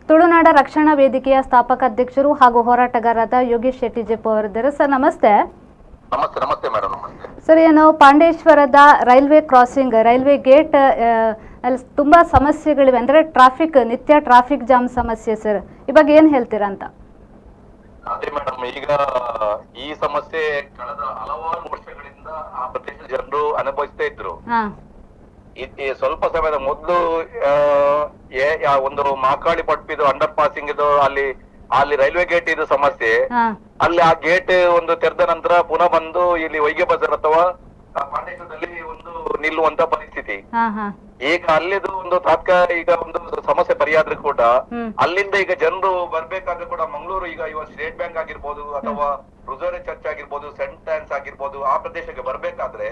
ತುಳುನಾಡ ರಕ್ಷಣಾ ವೇದಿಕೆಯ ಸ್ಥಾಪಕ ಅಧ್ಯಕ್ಷರು ಹಾಗೂ ಹೋರಾಟಗಾರರಾದ ಯೋಗೇಶ್ ಶೆಟ್ಟಿ ಜೆಪ್ಪು ಅವರಿದ್ದಾರೆ. ಸರ್ ನಮಸ್ತೆ. ನಮಸ್ತೆ. ನಮಸ್ತೆ ಮೇಡಮ್. ನಮಸ್ತೆ ಸರ್. ಏನು ಪಾಂಡೇಶ್ವರದ ರೈಲ್ವೆ ಕ್ರಾಸಿಂಗ್, ರೈಲ್ವೆ ಗೇಟ್ ಅಲ್ಲಿ ತುಂಬಾ ಸಮಸ್ಯೆಗಳಿವೆ, ಅಂದ್ರೆ ಟ್ರಾಫಿಕ್, ನಿತ್ಯ ಟ್ರಾಫಿಕ್ ಜಾಮ್ ಸಮಸ್ಯೆ. ಸರ್ ಈ ಬಗ್ಗೆ ಏನ್ ಹೇಳ್ತೀರಾ ಅಂತ? ಅದೇ ಮೇಡಮ್, ಈಗ ಈ ಸಮಸ್ಯೆ ಕಳೆದ ಹಲವಾರು ವರ್ಷಗಳಿಂದ ಆ ಪ್ರದೇಶದ ಜನರು ಅನುಭವಿಸ್ತಾ ಇದ್ರು. ಸ್ವಲ್ಪ ಸಮಯದ ಮೊದಲು ಒಂದು ಮಾಕಾಳಿ ಪಟ್ಪಿದು ಅಂಡರ್ ಪಾಸಿಂಗ್ ಇದು ಅಲ್ಲಿ ರೈಲ್ವೆ ಗೇಟ್ ಇದು ಸಮಸ್ಯೆ. ಅಲ್ಲಿ ಆ ಗೇಟ್ ಒಂದು ತೆರೆದ ನಂತರ ಪುನಃ ಬಂದು ಇಲ್ಲಿ ವೈಗೆ ಬಜಾರ್ ಅಥವಾ ಪಾಂಡೇಶ್ವರದಲ್ಲಿ ಒಂದು ನಿಲ್ಲುವಂತ ಪರಿಸ್ಥಿತಿ. ಈಗ ಅಲ್ಲಿದು ಒಂದು ತಾತ್ಕಾಲಿಕ ಒಂದು ಸಮಸ್ಯೆ ಪರಿಹಾರ ಕೂಡ ಅಲ್ಲಿಂದ ಈಗ ಜನರು ಬರ್ಬೇಕಾದ್ರೆ ಕೂಡ ಮಂಗಳೂರು ಈಗ ಸ್ಟೇಟ್ ಬ್ಯಾಂಕ್ ಆಗಿರ್ಬೋದು ಅಥವಾ ರುಜೋರೆ ಚರ್ಚ್ ಆಗಿರ್ಬೋದು, ಸೆಂಟ್ ಆನ್ಸ್ ಆಗಿರ್ಬೋದು, ಆ ಪ್ರದೇಶಕ್ಕೆ ಬರ್ಬೇಕಾದ್ರೆ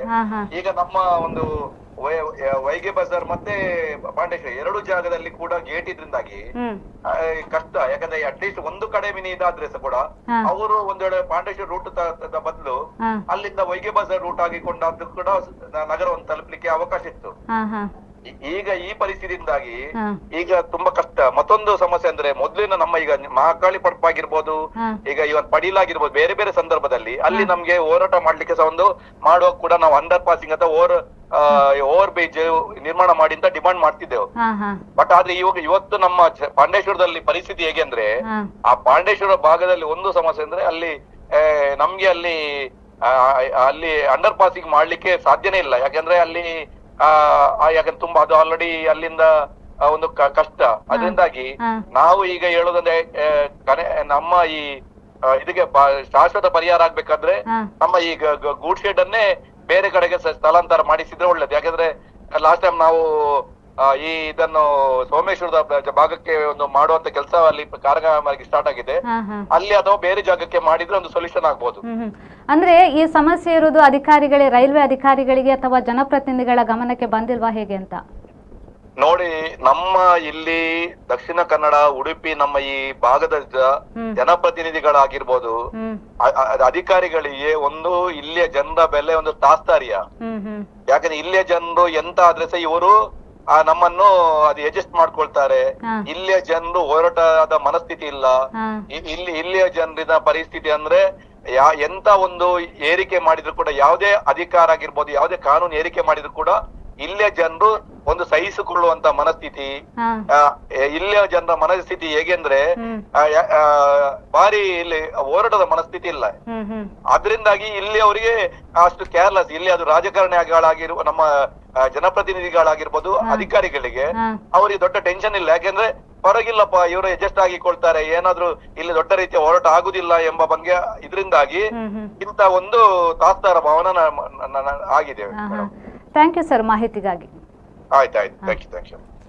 ಈಗ ನಮ್ಮ ಒಂದು ವೈಗೆ ಬಜಾರ್ ಮತ್ತೆ ಪಾಂಡೇಶ್ವರ ಎರಡು ಜಾಗದಲ್ಲಿ ಕೂಡ ಗೇಟ್ ಇದ್ರಿಂದಾಗಿ ಕಷ್ಟ. ಯಾಕಂದ್ರೆ ಅಟ್ಲೀಸ್ಟ್ ಒಂದು ಕಡೆ ಮಿನಿ ಇದಾದ್ರೆ ಕೂಡ ಅವರು ಒಂದ್ ವೇಳೆ ಪಾಂಡೇಶ್ವರ ರೂಟ್ ಬದಲು ಅಲ್ಲಿಂದ ವೈಗೆ ಬಜಾರ್ ರೂಟ್ ಆಗಿಕೊಂಡಾದ್ರೂ ಕೂಡ ನಗರವನ್ನು ತಲುಪಲಿಕ್ಕೆ ಅವಕಾಶ ಇತ್ತು. ಈಗ ಈ ಪರಿಸ್ಥಿತಿಯಿಂದಾಗಿ ಈಗ ತುಂಬಾ ಕಷ್ಟ. ಮತ್ತೊಂದು ಸಮಸ್ಯೆ ಅಂದ್ರೆ ಮೊದ್ಲಿನ ನಮ್ಮ ಈಗ ಮಹಾಕಾಳಿ ಪಡ್ಪ ಆಗಿರ್ಬೋದು, ಈಗ ಇವನ್ ಪಡೀಲಾಗಿರ್ಬೋದು, ಬೇರೆ ಬೇರೆ ಸಂದರ್ಭದಲ್ಲಿ ಅಲ್ಲಿ ನಮ್ಗೆ ಹೋರಾಟ ಮಾಡ್ಲಿಕ್ಕೆ ಸಹ ಒಂದು ಮಾಡುವಾಗ ಕೂಡ ನಾವು ಅಂಡರ್ ಪಾಸಿಂಗ್ ಅಥವಾ ಓವರ್ ಬ್ರಿಡ್ಜ್ ನಿರ್ಮಾಣ ಮಾಡಿ ಅಂತ ಡಿಮಾಂಡ್ ಮಾಡ್ತಿದ್ದೆವು. ಬಟ್ ಆದ್ರೆ ಇವತ್ತು ನಮ್ಮ ಪಾಂಡೇಶ್ವರದಲ್ಲಿ ಪರಿಸ್ಥಿತಿ ಹೇಗೆ ಅಂದ್ರೆ, ಆ ಪಾಂಡೇಶ್ವರ ಭಾಗದಲ್ಲಿ ಒಂದು ಸಮಸ್ಯೆ ಅಂದ್ರೆ ಅಲ್ಲಿ ನಮ್ಗೆ ಅಲ್ಲಿ ಅಂಡರ್ ಪಾಸಿಂಗ್ ಮಾಡ್ಲಿಕ್ಕೆ ಸಾಧ್ಯನೇ ಇಲ್ಲ. ಯಾಕಂದ್ರೆ ಅಲ್ಲಿ ಯಾಕಂದ್ರೆ ತುಂಬಾ ಅದು ಆಲ್ರೆಡಿ ಅಲ್ಲಿಂದ ಒಂದು ಕಷ್ಟ. ಅದರಿಂದಾಗಿ ನಾವು ಈಗ ಹೇಳೋದಂದ್ರೆ ನಮ್ಮ ಈ ಇದಕ್ಕೆ ಶಾಶ್ವತ ಪರಿಹಾರ ಆಗ್ಬೇಕಾದ್ರೆ ನಮ್ಮ ಈ ಗೂಡ್ ಶೆಡ್ ಅನ್ನೇ ಬೇರೆ ಕಡೆಗೆ ಸ್ಥಳಾಂತರ ಮಾಡಿಸಿದ್ರೆ ಒಳ್ಳೇದು. ಯಾಕಂದ್ರೆ ಲಾಸ್ಟ್ ಟೈಮ್ ನಾವು ಇದನ್ನು ಸೋಮೇಶ್ವರದ ಭಾಗಕ್ಕೆ ಒಂದು ಮಾಡುವಂತ ಕೆಲಸ ಅಲ್ಲಿ ಕಾರ್ಯಕ್ರಮ ಸ್ಟಾರ್ಟ್ ಆಗಿದೆ. ಅಲ್ಲಿ ಅಥವಾ ಬೇರೆ ಜಾಗಕ್ಕೆ ಮಾಡಿದ್ರೆ ಒಂದು ಸೊಲ್ಯೂಷನ್ ಆಗ್ಬೋದು. ಅಂದ್ರೆ ಈ ಸಮಸ್ಯೆ ಇರುವುದು ರೈಲ್ವೆ ಅಧಿಕಾರಿಗಳಿಗೆ ಅಥವಾ ಜನಪ್ರತಿನಿಧಿಗಳ ಗಮನಕ್ಕೆ ಬಂದಿಲ್ವಾ ಹೇಗೆ ಅಂತ? ನೋಡಿ, ನಮ್ಮ ಇಲ್ಲಿ ದಕ್ಷಿಣ ಕನ್ನಡ, ಉಡುಪಿ, ನಮ್ಮ ಈ ಭಾಗದ ಜನಪ್ರತಿನಿಧಿಗಳಾಗಿರ್ಬೋದು, ಅಧಿಕಾರಿಗಳಿಗೆ ಒಂದು ಇಲ್ಲಿಯ ಜನರ ಬೆಲೆ ಒಂದು ತಾಸ್ತಾರಿಯ. ಯಾಕಂದ್ರೆ ಇಲ್ಲಿಯ ಜನರು ಎಂತ ಆದ್ರೆ ಸಹ ಇವರು ನಮ್ಮನ್ನು ಅದು ಅಡ್ಜಸ್ಟ್ ಮಾಡ್ಕೊಳ್ತಾರೆ. ಇಲ್ಲಿಯ ಜನರು ಹೋರಾಟದ ಮನಸ್ಥಿತಿ ಇಲ್ಲ. ಇಲ್ಲಿಯ ಜನರಿನ ಪರಿಸ್ಥಿತಿ ಅಂದ್ರೆ ಎಂತ ಒಂದು ಏರಿಕೆ ಮಾಡಿದ್ರು ಕೂಡ, ಯಾವುದೇ ಅಧಿಕಾರ ಆಗಿರ್ಬೋದು, ಯಾವುದೇ ಕಾನೂನು ಏರಿಕೆ ಮಾಡಿದ್ರು ಕೂಡ ಇಲ್ಲಿಯ ಜನರು ಒಂದು ಸಹಿಸಿಕೊಳ್ಳುವಂತ ಮನಸ್ಥಿತಿ. ಇಲ್ಲಿಯ ಜನರ ಮನಸ್ಥಿತಿ ಹೇಗೆಂದ್ರೆ ಭಾರಿ ಇಲ್ಲಿ ಹೋರಾಟದ ಮನಸ್ಥಿತಿ ಇಲ್ಲ. ಅದರಿಂದಾಗಿ ಇಲ್ಲಿ ಅವರಿಗೆ ಅಷ್ಟು ಕೇರ್ಲೆಸ್. ಇಲ್ಲಿ ಅದು ರಾಜಕಾರಣಿಗಳಾಗಿರುವ ನಮ್ಮ ಜನಪ್ರತಿನಿಧಿಗಳಾಗಿರ್ಬೋದು, ಅಧಿಕಾರಿಗಳಿಗೆ ಅವ್ರಿಗೆ ದೊಡ್ಡ ಟೆನ್ಷನ್ ಇಲ್ಲ. ಯಾಕೆಂದ್ರೆ ಪರವಾಗಿಲ್ಲಪ್ಪ, ಇವರು ಅಡ್ಜಸ್ಟ್ ಆಗಿಕೊಳ್ತಾರೆ, ಏನಾದ್ರು ಇಲ್ಲಿ ದೊಡ್ಡ ರೀತಿಯ ಹೋರಾಟ ಆಗುದಿಲ್ಲ ಎಂಬ ಬಗ್ಗೆ ಇದರಿಂದಾಗಿ ಇಂತ ಒಂದು ತಾಸ್ತಾರ ಭಾವನೆ ಆಗಿದೆ. ಥ್ಯಾಂಕ್ ಯು ಸರ್ ಮಾಹಿತಿಗಾಗಿ. ಆಯ್ತಾಯ್ತು. Thank you.